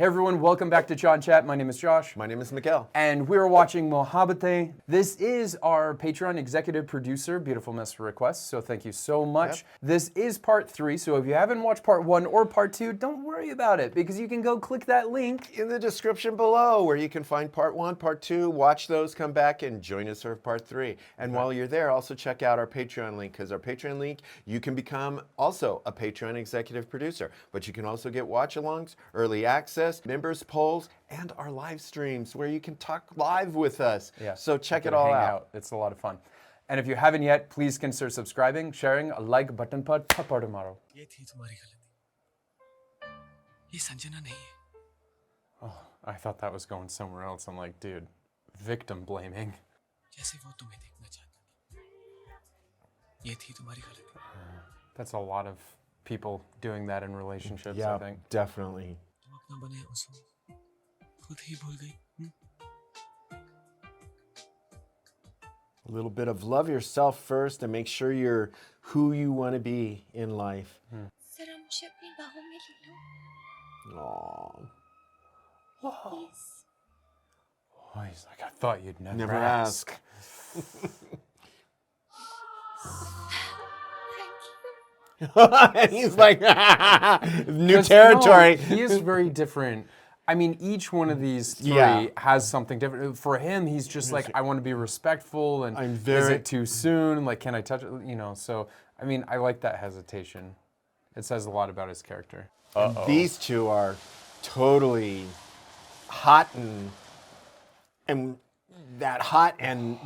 Hey everyone, welcome back to ChaatNChat. My name is Josh. My name is Miguel. And we're watching Mohabbatein. This is our Patreon executive producer, Beautiful Mess for Requests, so thank you so much. Yep. This is part 3, so if you haven't watched part 1 or part 2, don't worry about it, because you can go click that link in the description below where you can find part 1, part 2, watch those, come back and join us for part 3. And while you're there, also check out our Patreon link, because our Patreon link, you can become also a Patreon executive producer, but you can also get watch-alongs, early access, members polls, and our live streams where you can talk live with us. Yeah. So check it all out. It's a lot of fun. And if you haven't yet, please consider subscribing, sharing, a like button पर थप्पड़ मारो. ये थी तुम्हारी गलती. ये संजना नहीं है. Oh, I thought that was going somewhere else. I'm like, dude, victim blaming. जैसे वो तुम्हें देखना चाहता था. ये थी तुम्हारी गलती. That's a lot of people doing that in relationships, Yeah, I think. Definitely. तुम अपना बने उसको खुद ही भूल गई. A little bit of love yourself first and make sure you're who you want to be in life. जरा मुझे अपनी बाहों में ले लो. Aww. Please. Oh, he's like, I thought you'd never ask. Thank you. He's like, new territory. No, he is very different. I mean, each one of these three has something different. For him, he's just like, I want to be respectful, and is it too soon? Like, can I touch it? You know, so, I mean, I like that hesitation. It says a lot about his character. These two are totally hot and that hot and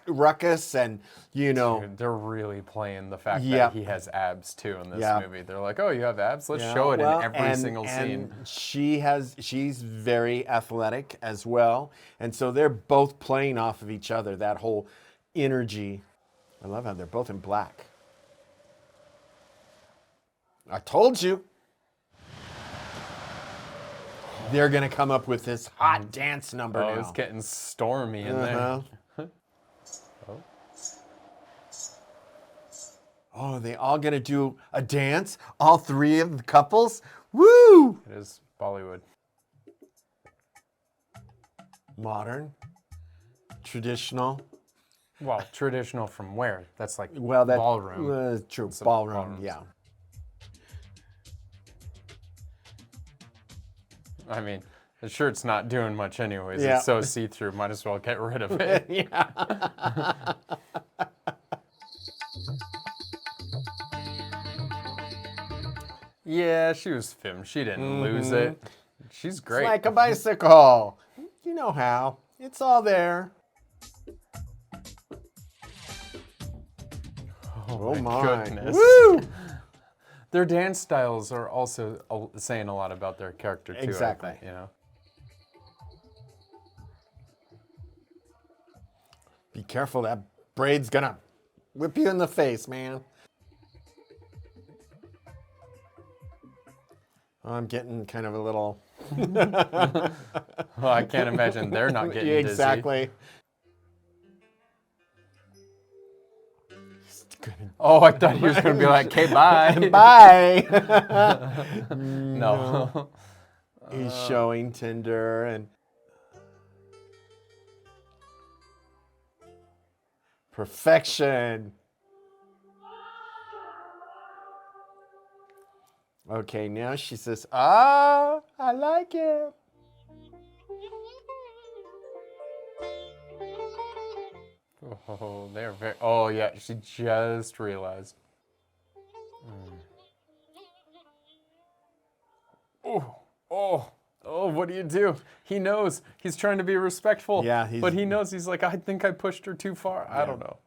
ruckus and, you know. Dude, they're really playing the fact that he has abs too in this movie. They're like, oh, you have abs? Let's show it in every single scene. She's very athletic as well. And so they're both playing off of each other, that whole energy. I love how they're both in black. I told you. They're going to come up with this hot dance number now. It's getting stormy in there. Oh, are they all going to do a dance? All three of the couples? Woo! It is Bollywood. Modern. Traditional. Well, traditional from where? That's like Ballroom. True, ballroom, yeah. I mean, the shirt's not doing much anyways. It's so see-through. Might as well get rid of it. Yeah, she was femme. She didn't lose it. She's great. It's like a bicycle. You know how. It's all there. Oh my goodness. Woo! Their dance styles are also saying a lot about their character too. Exactly. I think, you know. Be careful, that braid's gonna whip you in the face, man. I'm getting kind of a little... Well, I can't imagine they're not getting dizzy. Exactly. Oh, I thought he was going to be like, okay, bye. Bye. No. He's showing Tinder and... Perfection. Okay, now she says, I like it. Oh, they're very... Oh, yeah, she just realized. Oh, what do? He knows. He's trying to be respectful. Yeah, but he knows. He's like, I think I pushed her too far. I don't know.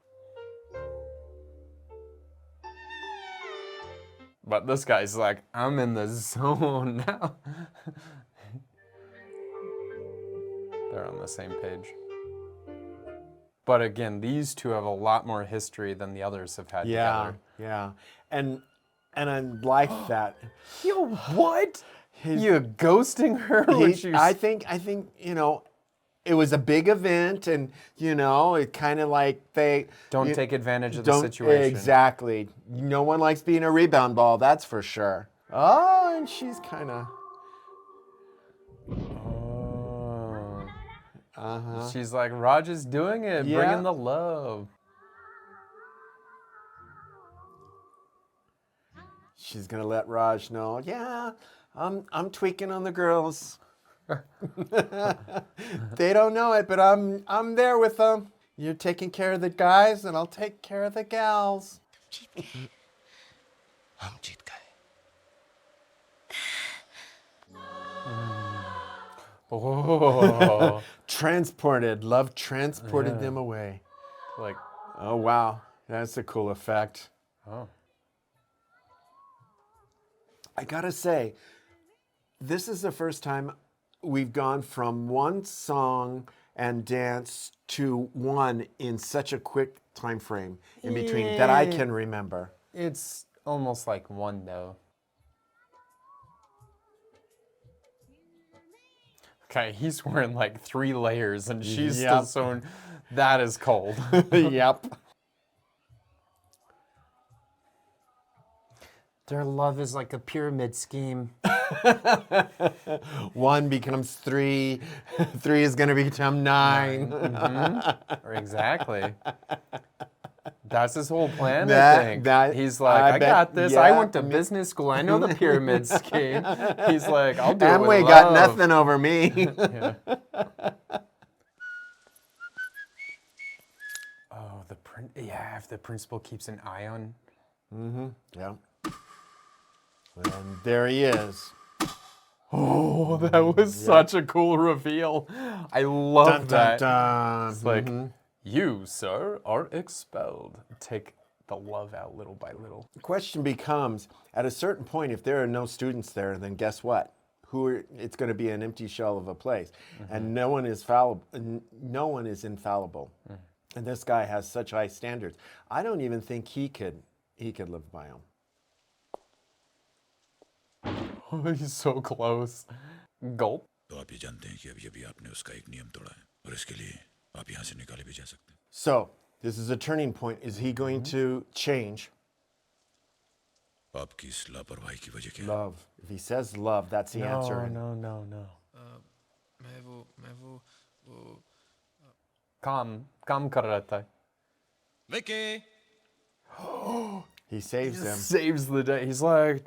But this guy's like, I'm in the zone now. They're on the same page. But again, these two have a lot more history than the others have had together. Yeah. And I like that. Yo, what? You ghosting her when she's... I think, you know, it was a big event, and, you know, it kind of like they... Don't take advantage of the situation. Exactly. No one likes being a rebound ball, that's for sure. Oh, and she's kind of... She's like, Raj is doing it, Yeah. bringing the love. She's gonna let Raj know. Yeah, I'm tweaking on the girls. They don't know it, but I'm there with them. You're taking care of the guys, and I'll take care of the gals. हम जीत गए Oh, Transported. Love transported them away. like, Oh, wow. That's a cool effect. oh. I gotta say, this is the first time we've gone from one song and dance to one in such a quick time frame in between that I can remember. It's almost like one though. Okay, he's wearing like 3 layers and she's still Yep. sewing. That is cold. Yep. Their love is like a pyramid scheme. One becomes 3. 3 is going to become 9. Exactly. That's his whole plan, I That- think. that- He's like, I I bet- got this. I yeah, went to business school. I know the pyramid scheme. He's like, I'll do it Amway with got love. nothing over me. Yeah. Oh, if the principal keeps an eye on. Yeah. And there he is. Oh, that was such a cool reveal. I love Dun, dun, that. dun. It's like, you, sir, are expelled. Take the love out little by little. The question becomes, at a certain point, if there are no students there, then guess what? It's going to be an empty shell of a place, and no one is fallible. No one is infallible, and this guy has such high standards. I don't even think he could live by them. Oh, he's so close. Gulp. तो आप ये जानते हैं कि अभी अभी आपने उसका एक नियम तोड़ा है और इसके लिए आप यहाँ से निकाले भी जा सकते हैं So this is a turning point. Is he going to change? आपकी इस लापरवाही की वजह क्या है Love. If he says love, that's the answer. And No. मैं वो काम कर रहा था. Vicky he saves them. Saves the day. He's like,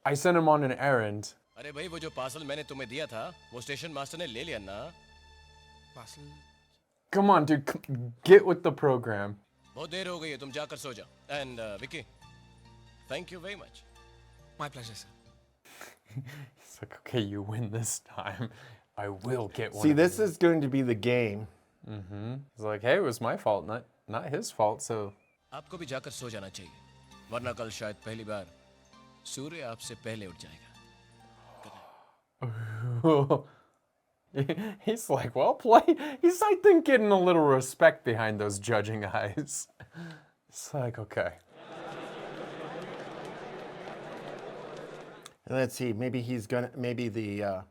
I sent him on an errand. अरे भाई वो जो पार्सल मैंने तुम्हें दिया था वो स्टेशन मास्टर ने ले लिया ना parcel Come on, dude, get with the program. बहुत देर हो गई है तुम जाकर सो जाओ and Vicky thank you very much my pleasure sir He's like, okay, you win this time. I will get one. See, of this you." is going to be the game. He's like, hey, it was my fault, not his fault. So आपको भी जाकर सो जाना चाहिए वरना कल शायद पहली बार सूर्य आपसे पहले उठ जाएगा he's like, well played. He's, I think, getting a little respect behind those judging eyes. It's like, okay. And let's see. Maybe he's gonna.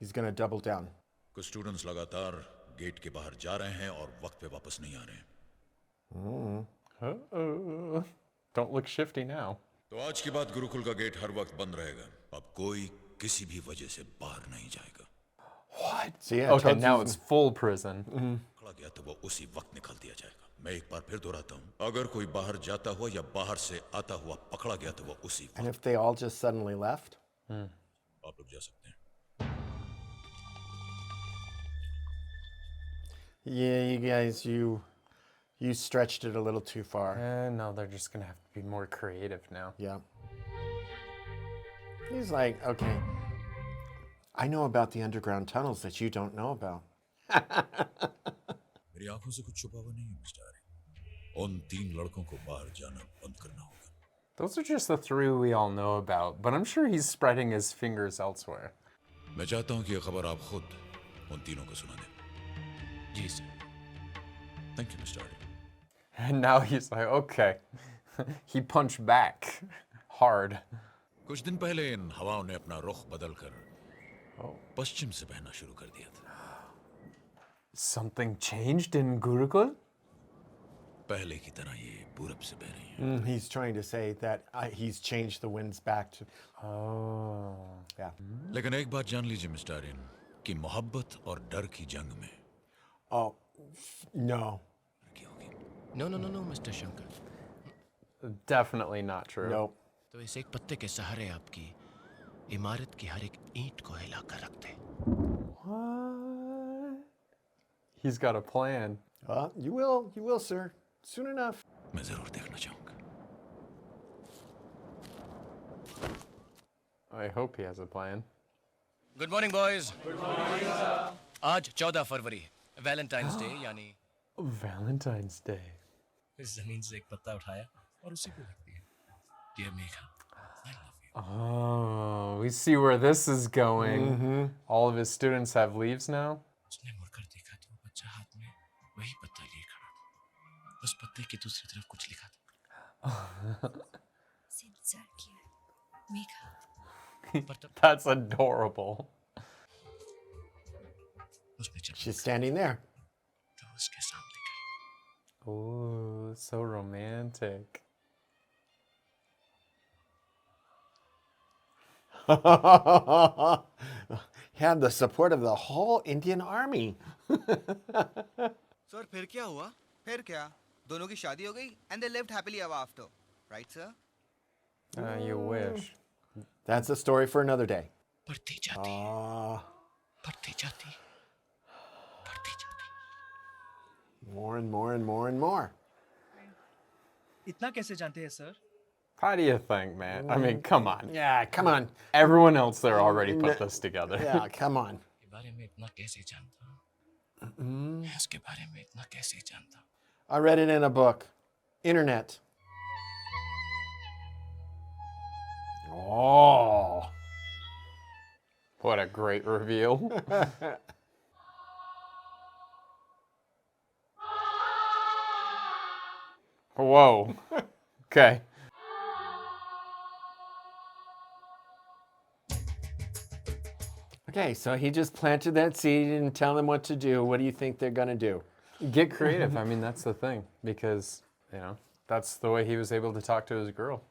He's gonna double down. कुछ स्टूडेंट्स लगातार गेट के बाहर जा रहे हैं और वक्त पे वापस नहीं आ रहे हैं Uh-oh. Don't look shifty now. तो आज के बाद गुरुकुल का गेट हर वक्त बंद रहेगा अब कोई किसी भी वजह से बाहर नहीं जाएगा What? So yeah, Okay, told now you- it's full prison. पकड़ा गया तो वो उसी वक्त निकाल दिया जाएगा मैं एक बार फिर दोहराता हूँ अगर कोई बाहर जाता हुआ या बाहर से आता हुआ पकड़ा गया तो वो उसी And वक्त if they all just suddenly left? आप लोग जा सकते हैं Yeah, you guys, you stretched it a little too far. No, they're just gonna have to be more creative now. Yeah. He's like, okay, I know about the underground tunnels that you don't know about. मेरी आंखों से कुछ छुपा हुआ नहीं है mister आर्य उन 3 लड़कों को बाहर जाना बंद करना होगा Those are just the 3 we all know about, but I'm sure he's spreading his fingers elsewhere. मैं चाहता हूँ कि ये खबर आप खुद उन तीनों को सुना दें जी sir thank you mister Arya And now he's like, okay. He punched back hard. कुछ दिन पहले इन हवाओं ने अपना रुख बदलकर पश्चिम से बहना शुरू कर दिया था Something changed in Gurukul? पहले की तरह ये पूरब से बह रही हैं He's trying to say that he's changed the winds back to. Oh. Yeah. लेकिन एक बात जान लीजिए मिस्टर आर्यन कि मोहब्बत और डर की जंग में Oh, no. No, no, no, no, Mr. Shankar. Definitely not true. Nope. तो इस एक पत्ते के सहारे आपकी इमारत की हर एक ईंट को हिलाकर रखते हैं। What? He's got a plan. You will, sir. Soon enough. मैं जरूर देखना चाहूंगा। I hope he has a plan. Good morning, boys. Good morning, sir. आज 14 फरवरी है, वैलेंटाइंस डे यानी Valentine's Day. इस जमीन से एक पत्ता उठाया और उसी को लिख दिया, Dear Megha, I love you. Oh, we see where this is going. All of his students have leaves now. उसने मुड़कर देखा तो वो बच्चा हाथ में वही पत्ता लिए खड़ा था। उस पत्ते की दूसरी तरफ कुछ लिखा था। इंतजार किया मेघा। That's adorable. उसने जब She's standing there. तो उसके सामने गई। Oh, so romantic. Had the support of the whole Indian army. Sir फिर क्या हुआ? फिर क्या? दोनों की शादी हो गई and they lived happily ever after, right sir? You wish. That's a story for another day. बढ़ती जाती, बढ़ती जाती, बढ़ती जाती। More and more and more and more. इतना कैसे जानते हैं sir? How do you think, man? I mean, come on. Yeah, come on. Everyone else there already put this together. Yeah, come on. के बारे में इतना कैसे जानता? मैं उसके बारे में इतना कैसे जानता? I read it in a book. Internet. Oh. What a great reveal. Whoa. Okay. Okay, so he just planted that seed and tell them what to do. What do you think they're going to do? Get creative. I mean, that's the thing. Because, that's the way he was able to talk to his girl.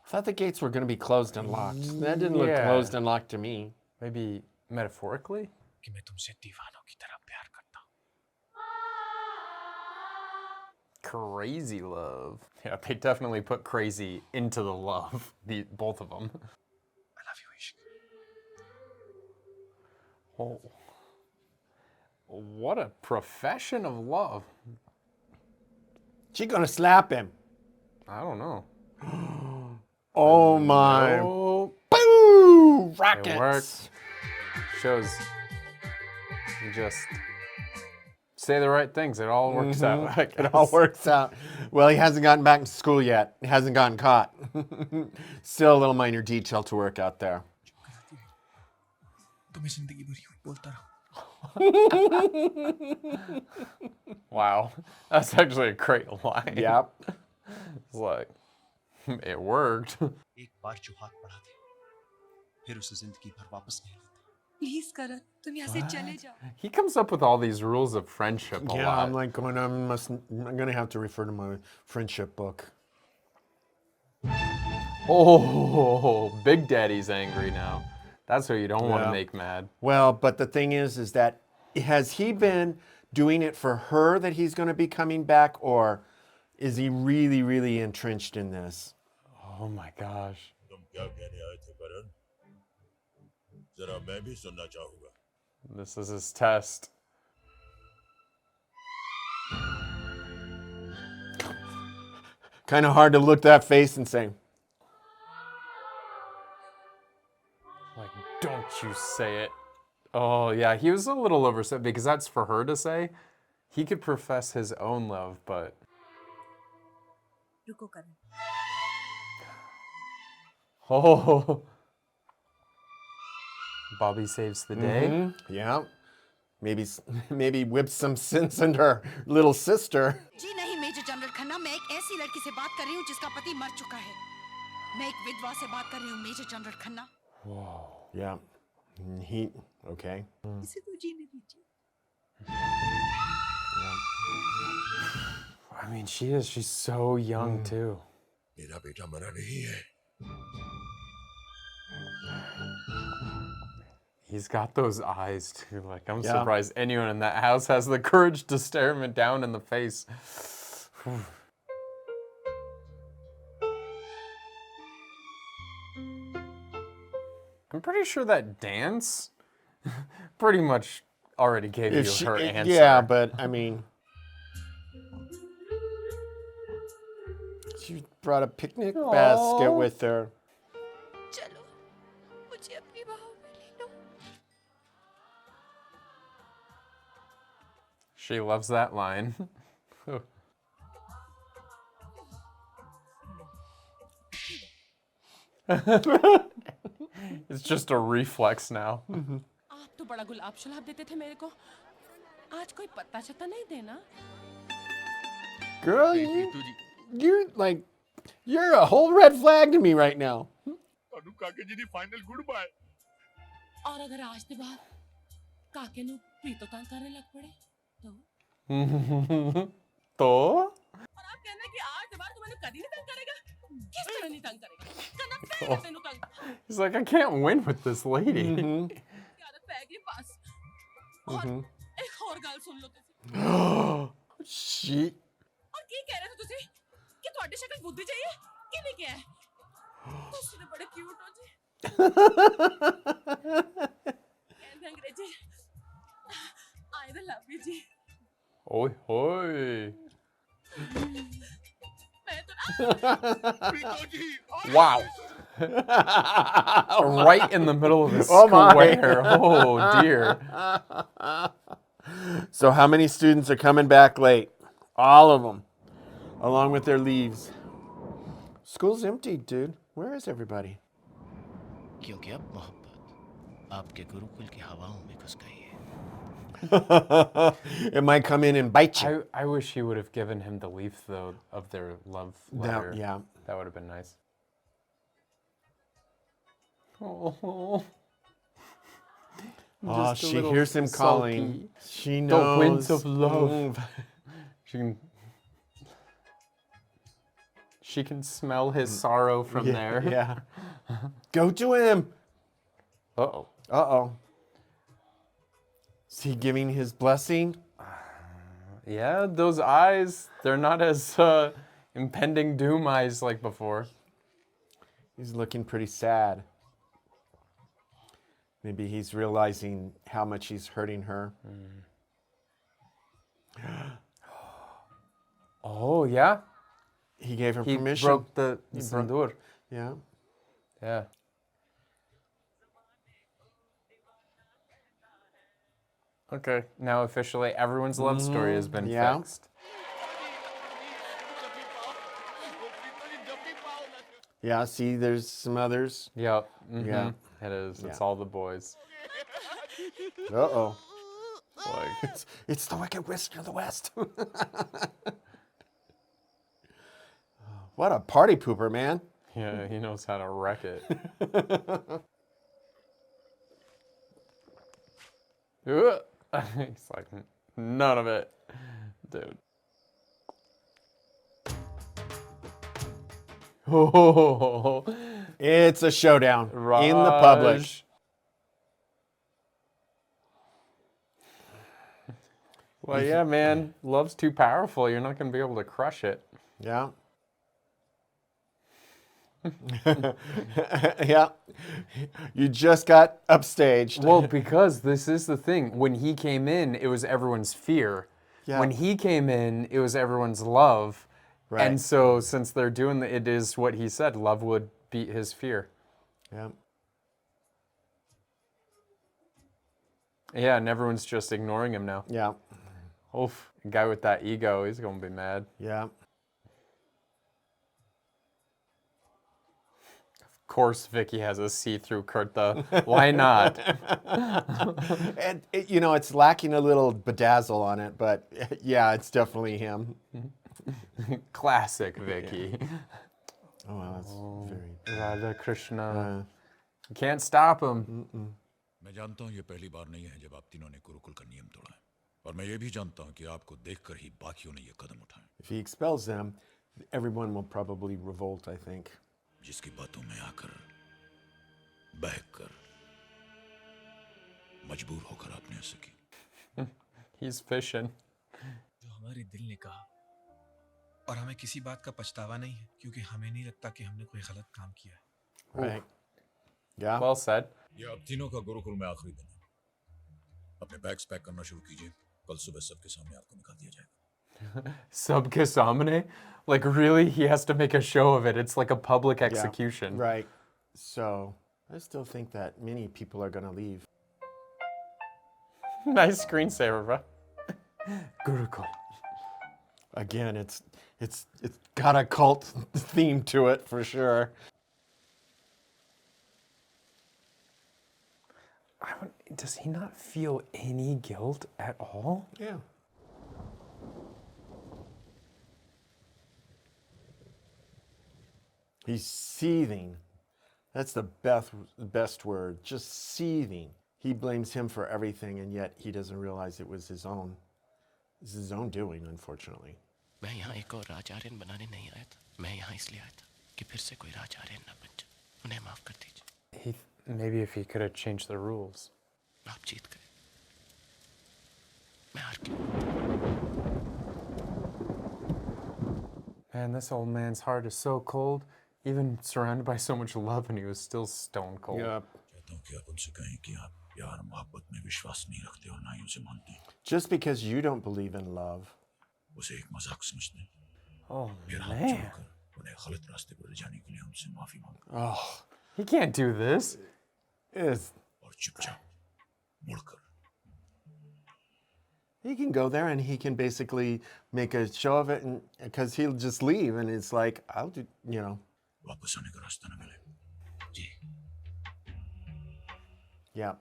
I thought the gates were going to be closed and locked. That didn't look Yeah. closed and locked to me. Maybe metaphorically? कि मैं तुमसे दीवानों की तरह प्यार करता हूँ। Crazy love. Yeah, they definitely put crazy into the love. Both of them. I love you, Ishq. Oh. What a profession of love. She going to slap him. I don't know. Oh my. Oh, Boo! it Rockets. worked. Shows you just say the right things. It all works out. I It all guess. works out. Well, he hasn't gotten back to school yet. He hasn't gotten caught. Still a little minor detail to work out there. तो मैं जिंदगी भर यूं बोलता रहूँ। Wow. That's actually a great line. Yep. It's like, it worked. एक बार जो हाथ बढ़ा दे फिर उसे जिंदगी भर वापस नहीं लेते। प्लीज करण तुम यहाँ से चले जाओ। He comes up with all these rules of friendship a Yeah, lot. I'm like going, I'm going to have to refer to my friendship book. Oh, Big Daddy's angry now. That's who you don't want to Yeah. make mad. Well, but the thing is that has he been doing it for her that he's going to be coming back, or is he really, really entrenched in this? Oh my gosh. तुम क्या कहने आए थे करण? जरा मैं भी सुनना चाहूंगा। This is his test. Kind of hard to look that face and say, Like, don't you say it. Oh, yeah, he was a little overset because that's for her to say. He could profess his own love, but रुको करण। oh, Bobby saves the day. yeah, maybe whips some sense into her little sister. जी नहीं major general Khanna, मैं एक ऐसी लड़की से बात कर रही हूँ जिसका पति मर चुका है। मैं एक विधवा से बात कर रही हूँ major general Khanna. Yeah, okay. इसे तो जीने दीजिए। I mean, she's so young too. मेरा बेटा मरा नहीं है। He's got those eyes too. Like, I'm surprised anyone in that house has the courage to stare him down in the face. I'm pretty sure that dance pretty much already gave you her answer. Yeah, but I mean, she brought a picnic basket with her. चलो मुझे अपनी बाहों में ले लो She loves that line. It's just a reflex now. आप तो बड़ा गुलाब शुलाब देते थे मेरे को आज कोई पत्ता छत्ता नहीं देना Girl, you're like, you're a whole red flag to me right now. और अगर आज के बाद काके नु प्रीतो तंग करने लग पड़े तो और आप कहना कि आज के बाद तू मैंने कभी नहीं तंग करेगा किस तरह नहीं तंग करेगा करना पड़ेगा तेनू तंग He's like, I can't win with this lady. आदत पै गई बस और एक और गल सुन लो तुसी She. और की कह रहे थे तुसी कि ਤੁਹਾਡੀ ਸ਼ਕਲ ਬੁੱਧੀ चाहिए कि नहीं क्या है तुसी तो बड़े क्यूट हो जी कहते अंग्रेजी I love you ji Oi, hoi. Wow. Right in the middle of the square. Oh, dear. So how many students are coming back late? All of them, along with their leaves. School's empty, dude. Where is everybody? क्योंकि अब मोहब्बत आपके गुरुकुल की हवाओं में घुस गई है It might come in and bite you. I wish he would have given him the leaf, though, of their love letter. Yeah. That would have been nice. Oh. She hears him calling. She knows. The winds of love. She can smell his sorrow from there. Yeah. Go to him. Uh-oh. Uh-oh. Is he giving his blessing? Yeah, those eyes, they're not as impending doom eyes like before. He's looking pretty sad. Maybe he's realizing how much he's hurting her. Oh, yeah? He gave her permission. He broke the sindoor. Yeah. Yeah. Okay, now officially everyone's love story has been fixed. Yeah, see, there's some others. Yep. Yeah. It is. It's all the boys. Uh-oh. Like, it's the Wicked Wizard of the West. What a party pooper, man. Yeah, he knows how to wreck it. He's like, none of it, dude. Oh, it's a showdown in the public. Well, yeah, man. Love's too powerful. You're not going to be able to crush it. Yeah. Yeah. You just got upstaged. Well, because this is the thing. When he came in, it was everyone's fear. Yeah. When he came in, it was everyone's love. Right. And so since they're doing it is what he said, love would beat his fear. Yeah. Yeah, and everyone's just ignoring him now. Yeah. Oof. A guy with that ego, he's going to be mad. Yeah. Of course, Vicky has a see-through kurta. Why not? And it's lacking a little bedazzle on it, but yeah, it's definitely him. Classic Vicky. Oh, wow, that's very... Radha Krishna. You can't stop him. मैं जानता हूँ ये पहली बार नहीं है जब आप तीनों ने गुरुकुल का नियम तोड़ा है और मैं ये भी जानता हूँ कि आपको देखकर ही बाकियों ने ये कदम उठाए If he expels them, everyone will probably revolt, I think. जिसकी बातों में आकर बहकर मजबूर होकर आपने ऐसा की। He's fishing. जो हमारे दिल ने कहा, और हमें किसी बात का पछतावा नहीं है, क्योंकि हमें नहीं लगता कि हमने कोई गलत काम किया है। Right. Yeah. Well said. ये आप तीनों का गुरुकुल में आखिरी दिन है। अपने बैग्स पैक करना शुरू कीजिए। कल सुबह सबके सामने आपको निकाल दिया जाएगा। Sabke samne? Like, really? He has to make a show of it. It's like a public execution. Yeah. Right. So I still think that many people are going to leave. Nice screensaver, bro. Gurukul. Again, it's got a cult theme to it for sure. Does he not feel any guilt at all? Yeah. He's seething. That's the best word. Just seething. He blames him for everything, and yet he doesn't realize it was his own. It's his own doing, unfortunately. मैं यहाँ एक और राजआर्यन बनाने नहीं आया था। मैं यहाँ इसलिए आया था कि फिर से कोई राजआर्यन न बन जाए। उन्हें माफ कर दीजिए। Maybe if he could have changed the rules. आप जीत गए। मैं हार गया। Man, this old man's heart is so cold. Even surrounded by so much love, and he was still stone cold. Yep. चाहता हूँ कि आप उनसे कहें कि आप प्यार मोहब्बत में विश्वास नहीं रखते और ना ही उसे मानते। Just because you don't believe in love. उसे एक मजाक समझते हैं। Oh, मेरा हाथ man. छोड़कर उन्हें गलत रास्ते पर ले जाने के लिए उनसे माफी मांगो। Oh, He can't do this. और चुपचाप मुड़कर। He can go there and he can basically make a show of it, and because he'll just leave, and it's like, I'll do, you know. वापस आने का रास्ता न मिले। जी। Yeah,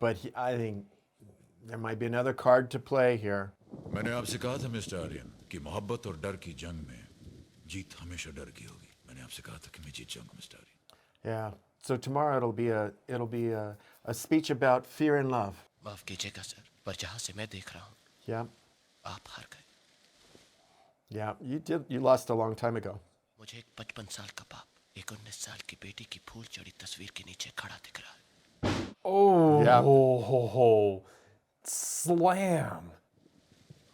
but I think there might be another card to play here. मैंने आपसे कहा था मिस्टर आर्यन कि मोहब्बत और डर की जंग में जीत हमेशा डर की होगी। मैंने आपसे कहा था कि मैं जीत जाऊंगा mister Aryan. Yeah. So tomorrow it'll be a speech about fear and love. माफ कीजिएगा सर, पर जहाँ से मैं देख रहा हूँ, Yeah. आप हार गए। Yeah. You lost a long time ago. मुझे एक 55 साल का बाप, एक 19 साल की बेटी की फूल चढ़ी तस्वीर के नीचे खड़ा दिख रहा है। Oh, Yeah. Slam.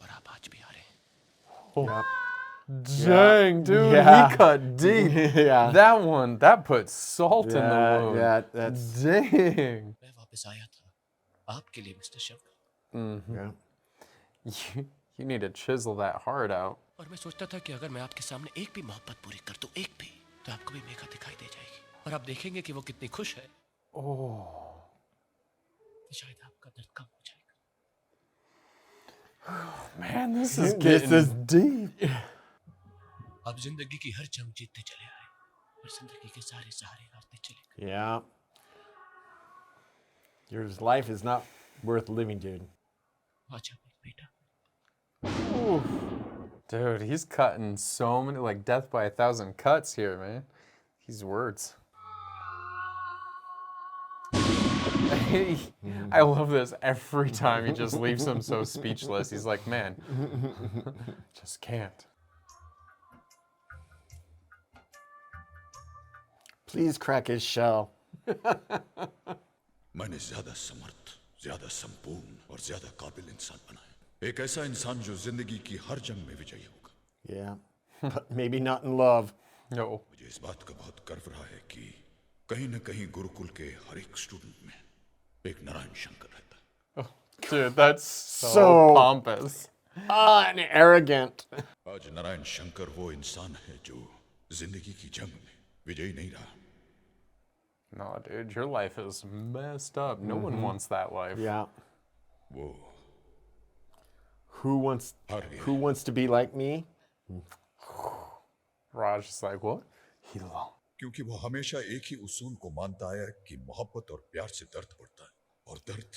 और आप आज भी हारे हैं। Yeah. Dang, dude, Yeah. he cut deep. Yeah. That put salt in the wound. Yeah, that's Dang. मैं वापस आया था आपके लिए mister Shankar. yeah. You need to chisel that heart out. और मैं सोचता था कि अगर मैं आपके सामने एक भी मोहब्बत पूरी कर दूं, एक भी, तो आपको भी मेघा दिखाई दे जाएगी और आप देखेंगे कि वो कितनी खुश है। Oh. तो शायद आपका दर्द कम हो जाएगा। Man, this is getting deep. आप जिंदगी की हर जंग जीतते चले आए और जिंदगी के सारे सहारे हारते चले गए। Yeah. Your life is not worth living, dude. आजा मेरे बेटा। Dude, he's cutting so many, like death by 1,000 cuts here, man. These words. I love this. Every time he just leaves him so speechless. He's like, man, just can't. Please crack his shell. मैंने ज्यादा समर्थ, ज्यादा संपूर्ण और ज्यादा काबिल इंसान बनाया। एक ऐसा इंसान जो जिंदगी की हर जंग में विजयी होगा। Yeah, but maybe not in love. No. मुझे इस बात का बहुत गर्व रहा है कि कहीं न कहीं गुरुकुल के हर एक स्टूडेंट में एक नारायण शंकर रहता है। Dude, that's so pompous. And arrogant. आज नारायण शंकर वो इंसान है जो जिंदगी की जंग में विजयी नहीं रहा। No, dude, your life is messed up. No one wants that life. Yeah. वो Who wants to be like me? Raj is like, what? He lost. क्योंकि वो हमेशा एक ही उसूल को मानता है कि मोहब्बत और प्यार से दर्द बढ़ता है और दर्द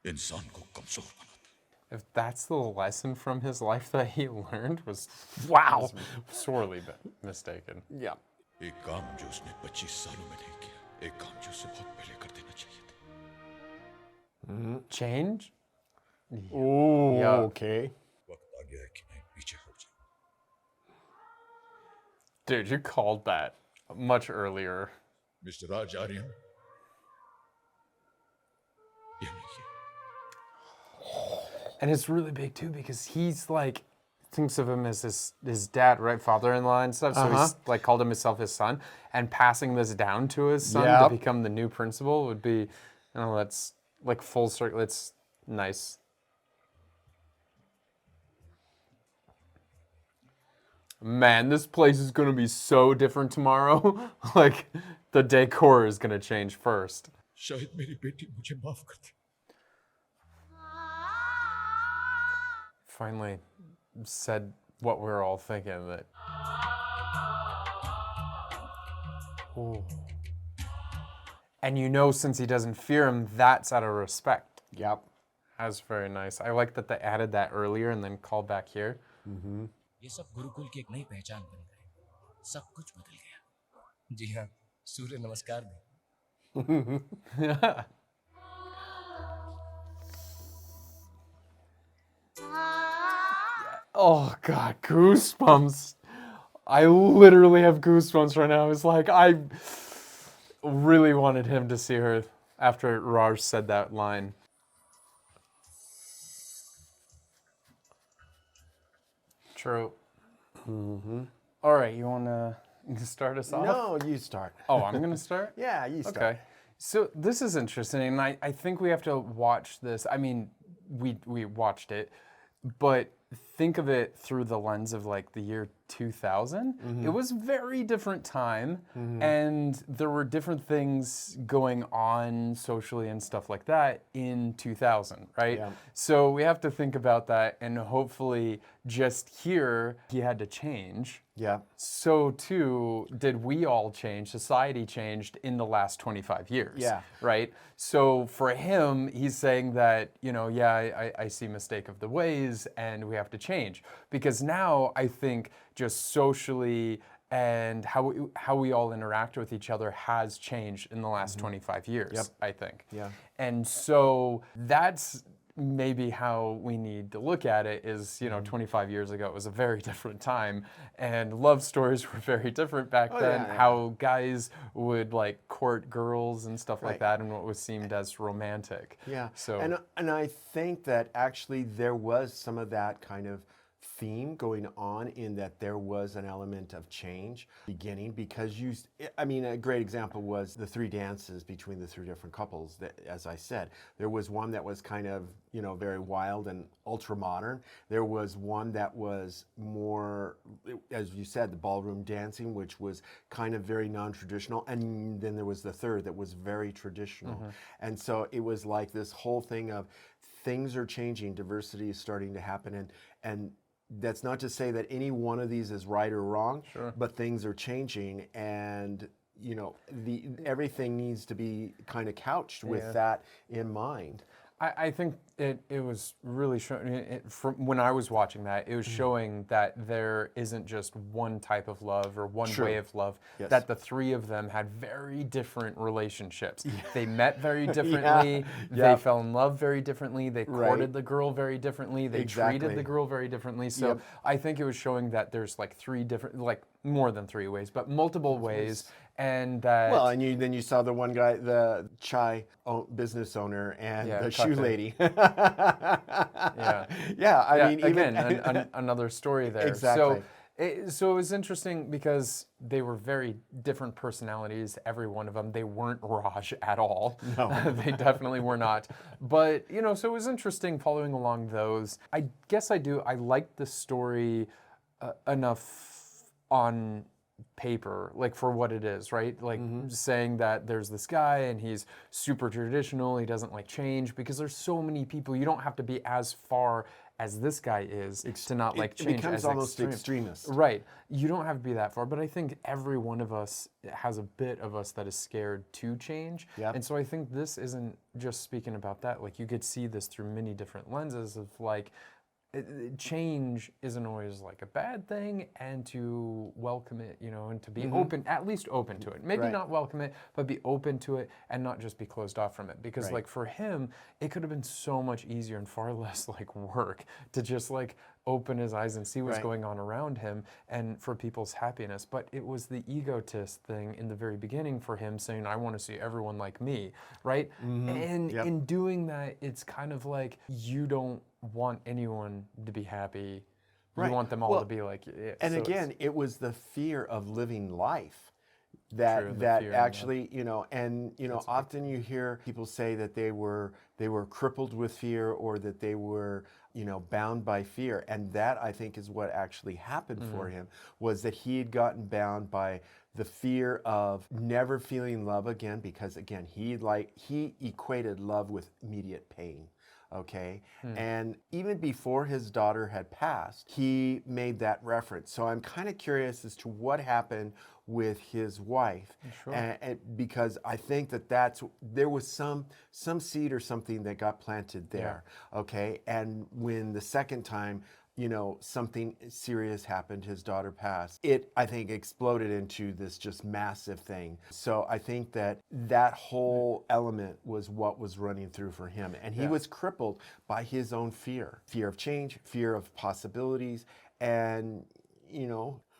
इंसान को कमजोर बनाता है। If that's the lesson from his life that he learned, was wow, sorely mistaken. Yeah. एक काम जो उसने 25 सालों में नहीं किया, एक काम जो उसे बहुत पहले कर देना चाहिए था। Change? Oh, Yeah. okay. वक्त आ गया है कि मैं पीछे हट जाऊं। Dude, you called that much earlier. Mister Raj Aryan, And it's really big too because he's like thinks of him as his dad, right, father-in-law and stuff. So he's like called himself his son, and passing this down to his son to become the new principal would be, that's like full circle. It's nice. Man, this place is gonna be so different tomorrow. Like the decor is gonna change first. शायद मेरी बेटी मुझे माफ कर दे. Finally said what we were all thinking, that and since he doesn't fear him, that's out of respect. Yep. That's very nice. I like that they added that earlier and then called back here. ये सब गुरुकुल की एक नई पहचान बन गई. सब कुछ बदल गया. जी हाँ, सूर्य नमस्कार भी. Oh God, goosebumps. I literally have goosebumps right now. It's like I really wanted him to see her after Raj said that line. True. All right, you want to start us off? No, you start. Oh, I'm going to start? Yeah, you start. Okay. So this is interesting, and I think we have to watch this. I mean, we watched it, but think of it through the lens of like the year 2000. It was a very different time, and there were different things going on socially and stuff like that in 2000, right? Yeah. So we have to think about that, and hopefully just here, he had to change. Yeah. So too, did we all change? Society changed in the last 25 years. Yeah. Right? So for him, he's saying that, I see mistake of the ways and we have to change. Because now I think just socially and how we all interact with each other has changed in the last 25 years, I think. Yeah. And so that's maybe how we need to look at it is, 25 years ago, it was a very different time, and love stories were very different back then. yeah. How guys would like court girls and stuff like that, and what was seemed as romantic. Yeah. So and I think that actually there was some of that kind of theme going on, in that there was an element of change beginning, because a great example was the three dances between the three different couples. That, as I said, there was one that was kind of very wild and ultra modern. There was one that was more, as you said, the ballroom dancing, which was kind of very non-traditional, and then there was the third that was very traditional. And so it was like this whole thing of things are changing, diversity is starting to happen, and that's not to say that any one of these is right or wrong, but things are changing, and everything needs to be kind of couched with that in mind. I think it was really showing, from when I was watching that, it was showing that there isn't just one type of love or one way of love, that the three of them had very different relationships. They met very differently, they fell in love very differently, they courted the girl very differently, they treated the girl very differently. So I think it was showing that there's like three different, like more than three ways, but multiple ways. And that then you saw the one guy, the chai business owner, and the shoe lady. I mean, again, another story there. Exactly. So it was interesting because they were very different personalities, every one of them. They weren't Raj at all. No. They definitely were not. But, so it was interesting following along those. I guess I liked the story enough on paper, like for what it is, right? Like saying that there's this guy and he's super traditional, he doesn't like change, because there's so many people. You don't have to be as far as this guy is to not like change. It becomes almost extremist. Right. You don't have to be that far, but I think every one of us has a bit of us that is scared to change. And so I think this isn't just speaking about that. Like you could see this through many different lenses of like, change isn't always like a bad thing, and to welcome it, and to be open, at least open to it. Maybe not welcome it, but be open to it and not just be closed off from it. Because like for him, it could have been so much easier and far less like work to just like open his eyes and see what's going on around him and for people's happiness. But it was the egotist thing in the very beginning for him, saying, I want to see everyone like me, right? And in doing that, it's kind of like you don't want anyone to be happy. Right. You want them all to be like. Yeah, and so again, it was the fear of living life that actually, often you hear people say that they were crippled with fear, or that they were, bound by fear. And that, I think, is what actually happened for him, was that he had gotten bound by the fear of never feeling love again, because again, he equated love with immediate pain. Okay. And even before his daughter had passed, he made that reference. So I'm kind of curious as to what happened with his wife. Sure. And because I think that there was some seed or something that got planted there. Yeah. Okay. And when the second time, something serious happened, his daughter passed, it, I think, exploded into this just massive thing. So I think that whole element was what was running through for him. And he was crippled by his own fear of change, fear of possibilities. And,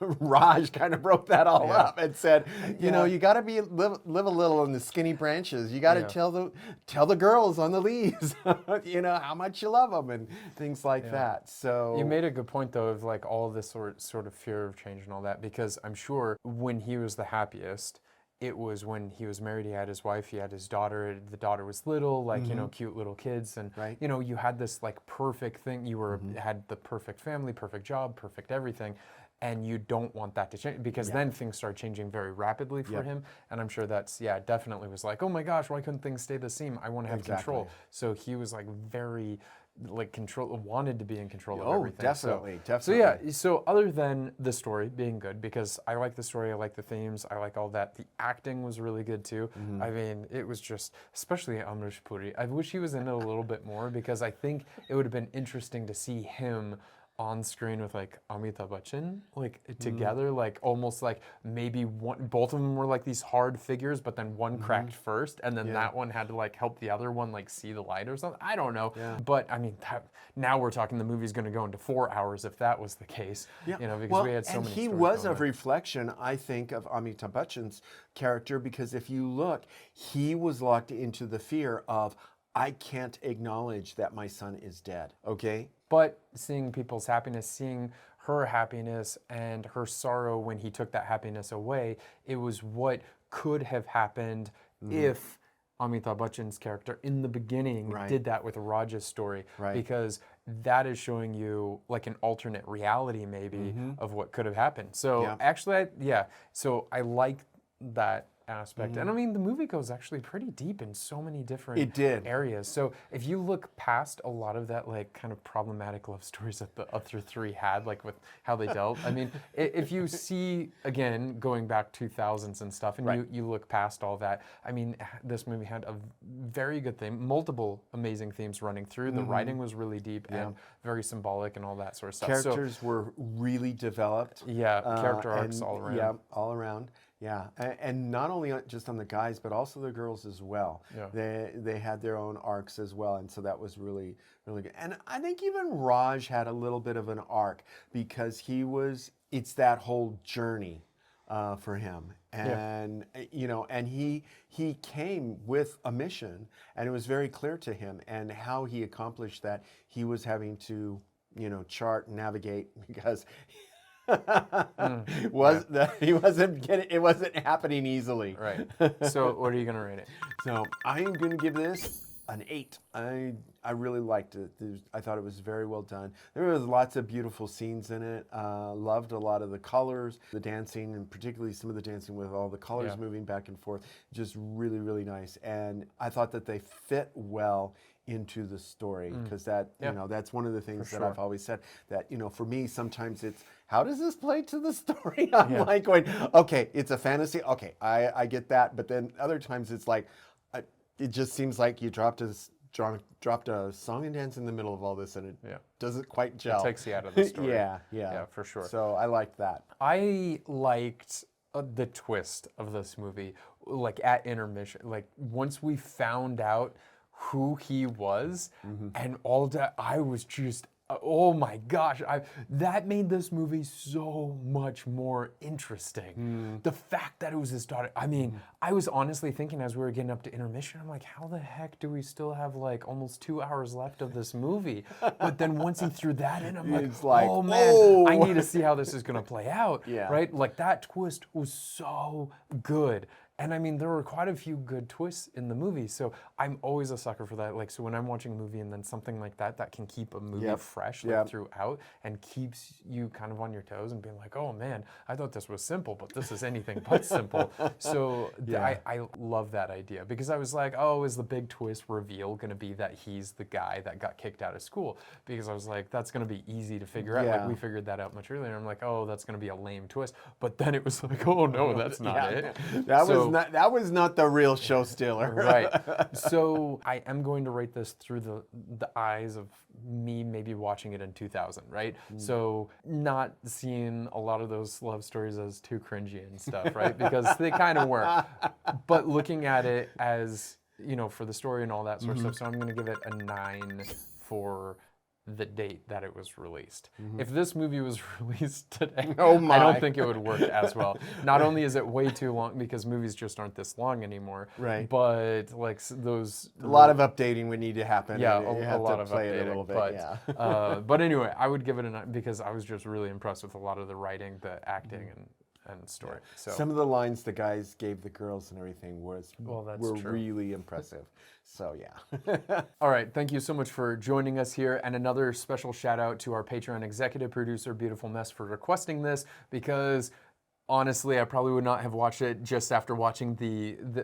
Raj kind of broke that all up and said, you got to live a little in the skinny branches. You got to tell the girls on the leaves, how much you love them and things like that. So you made a good point, though, of like all this sort of fear of change and all that, because I'm sure when he was the happiest, it was when he was married. He had his wife, he had his daughter. The daughter was little, like, cute little kids. And, you had this like perfect thing. You had the perfect family, perfect job, perfect everything. And you don't want that to change, because then things start changing very rapidly for him. And I'm sure that's, definitely was like, oh my gosh, why couldn't things stay the same? I want to have control. So he was like very wanted to be in control of everything. Definitely. So so other than the story being good, because I like the story, I like the themes, I like all that. The acting was really good too. I mean, it was just, especially Amrish Puri. I wish he was in it a little bit more, because I think it would have been interesting to see him on screen with like Amitabh Bachchan, like together, like almost like maybe both of them were like these hard figures, but then one cracked first, and then that one had to like help the other one like see the light or something. I don't know, but I mean, now we're talking the movie's going to go into 4 hours if that was the case. Because we had so many. And he was a reflection, I think, of Amitabh Bachchan's character, because if you look, he was locked into the fear of, I can't acknowledge that my son is dead. Okay. But seeing people's happiness, seeing her happiness and her sorrow when he took that happiness away, it was what could have happened if Amitabh Bachchan's character in the beginning did that with Raj's story. Because that is showing you like an alternate reality maybe of what could have happened. So actually, so I like that aspect. And I mean, the movie goes actually pretty deep in so many different areas. So if you look past a lot of that like kind of problematic love stories that the other three had, like with how they dealt, I mean, if you see, again, going back 2000s and stuff, and you look past all that, I mean, this movie had a very good theme, multiple amazing themes running through. The writing was really deep and very symbolic and all that sort of stuff. Characters were really developed. Character arcs all around. Yeah, all around. Yeah, and not only just on the guys, but also the girls as well. They had their own arcs as well, and so that was really, really good. And I think even Raj had a little bit of an arc, because it's that whole journey for him. And, and he came with a mission, and it was very clear to him, and how he accomplished that. He was having to, chart and navigate, because it wasn't happening easily. Right. So what are you going to rate it? So I am going to give this an 8. I really liked it. I thought it was very well done. There was lots of beautiful scenes in it. Loved a lot of the colors, the dancing, and particularly some of the dancing with all the colors moving back and forth. Just really, really nice. And I thought that they fit well into the story, because that's one of the things that I've always said, that for me sometimes it's, how does this play to the story? I'm like going, okay, it's a fantasy, okay, I get that, but then other times it's like, it just seems like you dropped a song and dance in the middle of all this, and it doesn't quite gel. It takes you out of the story. Yeah, for sure. So I liked that. I liked the twist of this movie, like at intermission, like once we found out who he was and all that, I was just Oh my gosh, that made this movie so much more interesting. The fact that it was his daughter. I mean, I was honestly thinking as we were getting up to intermission, I'm like, how the heck do we still have like almost 2 hours left of this movie? But then once he threw that in, I'm like, oh man, I need to see how this is gonna play out. Yeah. Right? Like that twist was so good. And I mean, there were quite a few good twists in the movie, so I'm always a sucker for that. Like, so when I'm watching a movie and then something like that can keep a movie fresh throughout and keeps you kind of on your toes and being like, oh man, I thought this was simple, but this is anything but simple. So I love that idea because I was like, oh, is the big twist reveal going to be that he's the guy that got kicked out of school? Because I was like, that's going to be easy to figure out. Like we figured that out much earlier. I'm like, oh, that's going to be a lame twist. But then it was like, oh no, that's not it. That was not the real show stealer. Right. So I am going to rate this through the eyes of me maybe watching it in 2000, right? So not seeing a lot of those love stories as too cringy and stuff, right? Because they kind of weren't. But looking at it as, you know, for the story and all that sort of stuff, so I'm going to give it a 9 for the date that it was released. If this movie was released today, I don't think it would work as well. Not only is it way too long because movies just aren't this long anymore, right? But like those, a lot of updating would need to happen. Yeah, you a lot of play updating. it a little bit. But, but anyway, I would give it a 9 because I was just really impressed with a lot of the writing, the acting, and story. So some of the lines the guys gave the girls and everything were true. really impressive. So yeah. All right, thank you so much for joining us here, and another special shout out to our Patreon executive producer, Beautiful Mess, for requesting this because honestly, I probably would not have watched it just after watching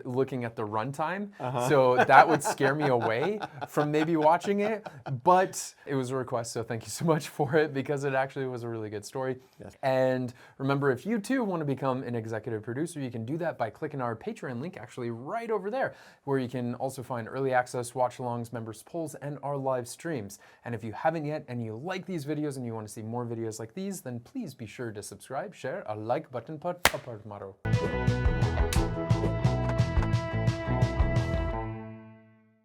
looking at the runtime. So that would scare me away from maybe watching it. But it was a request, so thank you so much for it because it actually was a really good story. Yes. And remember, if you too want to become an executive producer, you can do that by clicking our Patreon link actually right over there, where you can also find early access, watch-alongs, members polls, and our live streams. And if you haven't yet and you like these videos and you want to see more videos like these, then please be sure to subscribe, share, a like button, put a part tomorrow.